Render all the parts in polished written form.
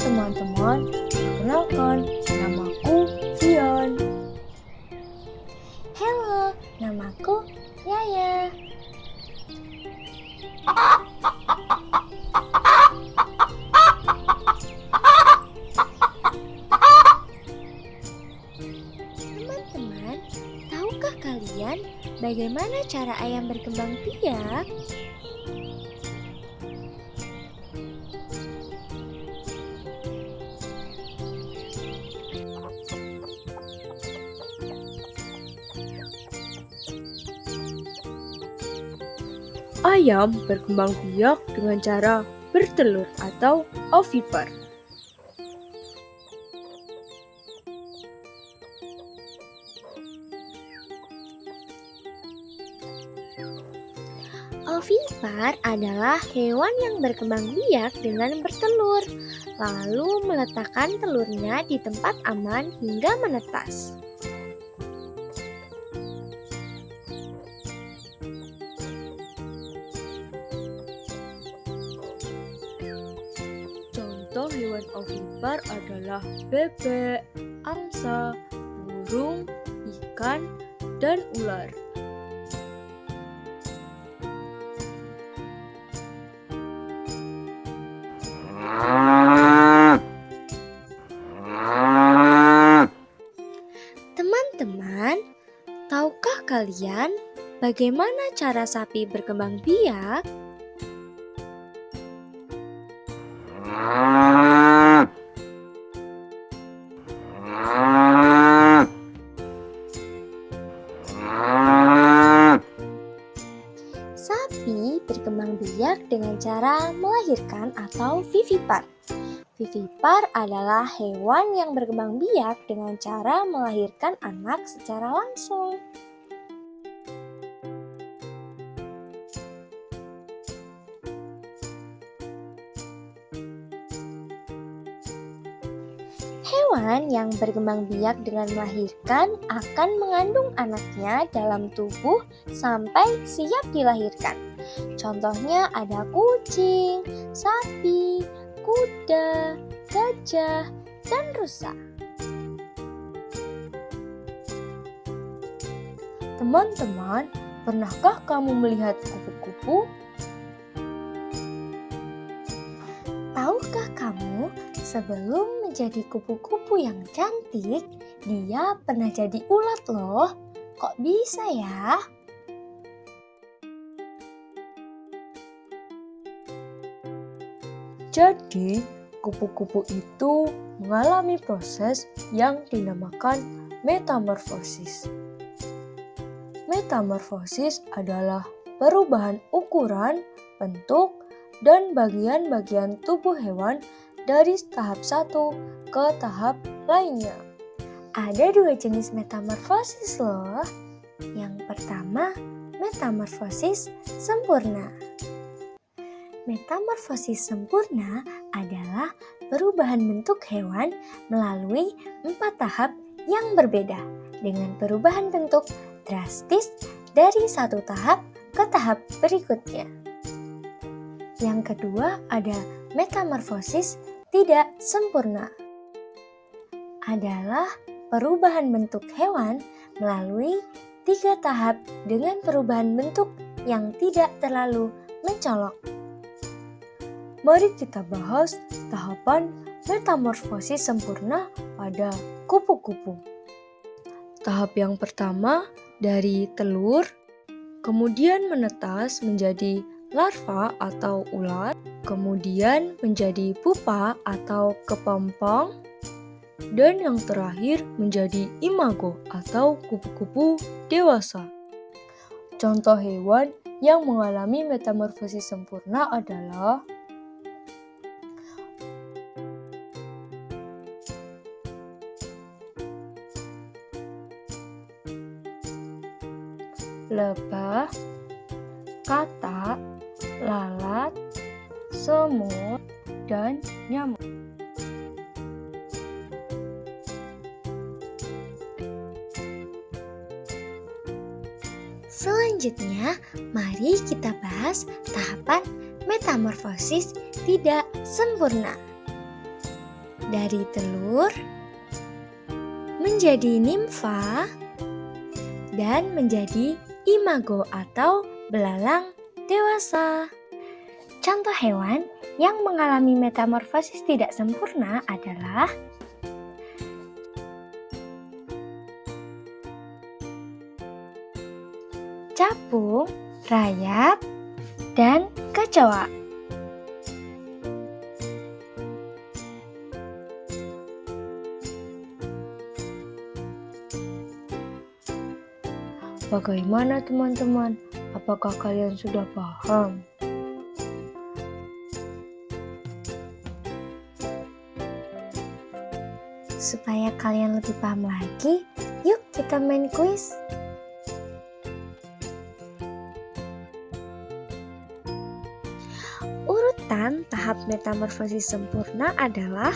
teman-teman, perkenalkan, namaku Vian. Halo, namaku Yaya. Teman-teman, tahukah kalian bagaimana cara ayam berkembang biak? Ayam berkembang biak dengan cara bertelur atau ovipar. Ovipar adalah hewan yang berkembang biak dengan bertelur, lalu meletakkan telurnya di tempat aman hingga menetas. Contoh hewan ovipar adalah bebek, angsa, burung, ikan, dan ular. Teman-teman, tahukah kalian bagaimana cara sapi berkembang biak? Sapi berkembang biak dengan cara melahirkan atau vivipar. Vivipar adalah hewan yang berkembang biak dengan cara melahirkan anak secara langsung. Hewan yang berkembang biak dengan melahirkan akan mengandung anaknya dalam tubuh sampai siap dilahirkan. Contohnya ada kucing, sapi, kuda, gajah, dan rusa. Teman-teman, pernahkah kamu melihat kupu-kupu? Tahukah kamu, sebelum menjadi kupu-kupu yang cantik, dia pernah jadi ulat loh. Kok bisa ya? Jadi, kupu-kupu itu mengalami proses yang dinamakan metamorfosis. Metamorfosis adalah perubahan ukuran, bentuk, dan bagian-bagian tubuh hewan dari tahap satu ke tahap lainnya. Ada dua jenis metamorfosis loh. Yang pertama, metamorfosis sempurna. Metamorfosis sempurna adalah perubahan bentuk hewan melalui 4 tahap yang berbeda dengan perubahan bentuk drastis dari satu tahap ke tahap berikutnya. Yang kedua ada metamorfosis tidak sempurna. Adalah perubahan bentuk hewan melalui 3 tahap dengan perubahan bentuk yang tidak terlalu mencolok. Mari kita bahas tahapan metamorfosis sempurna pada kupu-kupu. Tahap yang pertama dari telur, kemudian menetas menjadi larva atau ulat, kemudian menjadi pupa atau kepompong, dan yang terakhir menjadi imago atau kupu-kupu dewasa. Contoh hewan yang mengalami metamorfosis sempurna adalah lebah, katak, lalat, semut, dan nyamuk. Selanjutnya, mari kita bahas tahapan metamorfosis tidak sempurna. dari telur menjadi nimfa dan menjadi imago atau belalang dewasa. Contoh hewan yang mengalami metamorfosis tidak sempurna adalah capung, rayap, dan kecoa. Bagaimana teman-teman? Apakah kalian sudah paham? Supaya kalian lebih paham lagi, yuk kita main kuis. Urutan tahap metamorfosis sempurna adalah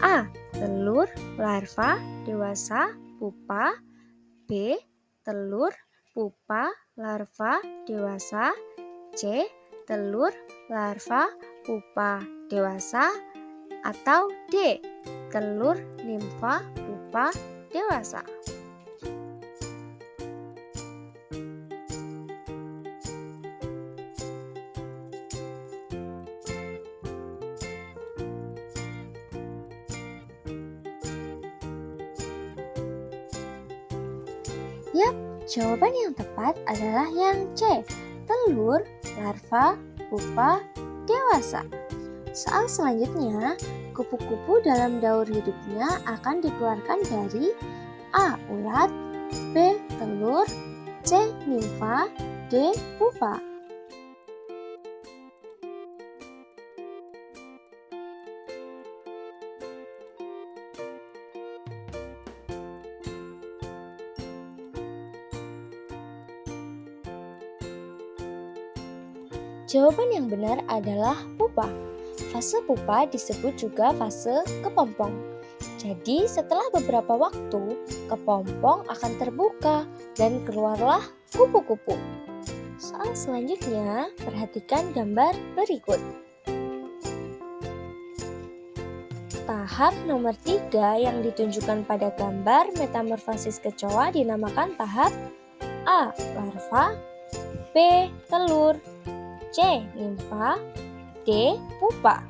A. Telur, larva, dewasa, pupa. B. Telur, pupa, larva, dewasa. C. Telur, larva, pupa, dewasa. Atau D. Telur, nimfa, pupa, dewasa. Yap, jawaban yang tepat adalah yang C. Telur, larva, pupa, dewasa. Soal selanjutnya, kupu-kupu dalam daur hidupnya akan dikeluarkan dari A. Ulat, B. Telur, C. Nimfa, D. Pupa. Jawaban yang benar adalah pupa. Fase pupa disebut juga fase kepompong. Jadi setelah beberapa waktu, kepompong akan terbuka dan keluarlah kupu-kupu. Soal selanjutnya, perhatikan gambar berikut. Tahap nomor 3 yang ditunjukkan pada gambar metamorfosis kecoa dinamakan tahap A. Larva, B. Telur, C. Nimfa, D. Pupa.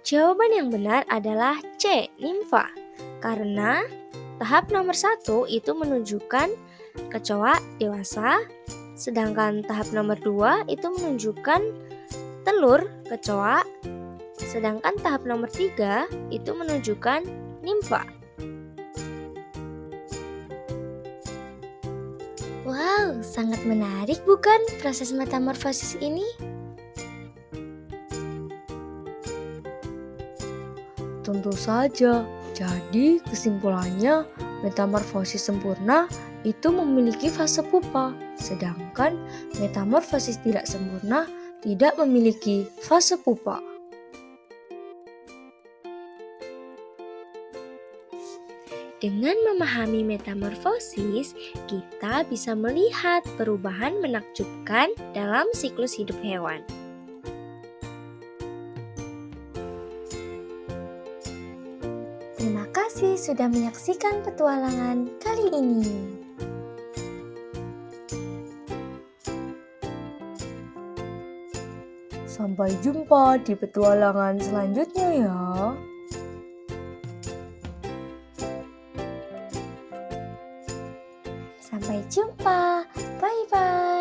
Jawaban yang benar adalah C. Nimfa. Karena tahap nomor 1 itu menunjukkan kecoa dewasa, sedangkan tahap nomor 2 itu menunjukkan telur kecoa, sedangkan tahap nomor 3 itu menunjukkan nimfa. Wow, sangat menarik bukan proses metamorfosis ini? Tentu saja. Jadi kesimpulannya, metamorfosis sempurna itu memiliki fase pupa, sedangkan metamorfosis tidak sempurna tidak memiliki fase pupa. Dengan memahami metamorfosis, kita bisa melihat perubahan menakjubkan dalam siklus hidup hewan. Terima kasih sudah menyaksikan petualangan kali ini. Sampai jumpa di petualangan selanjutnya ya. Sampai jumpa. Bye-bye.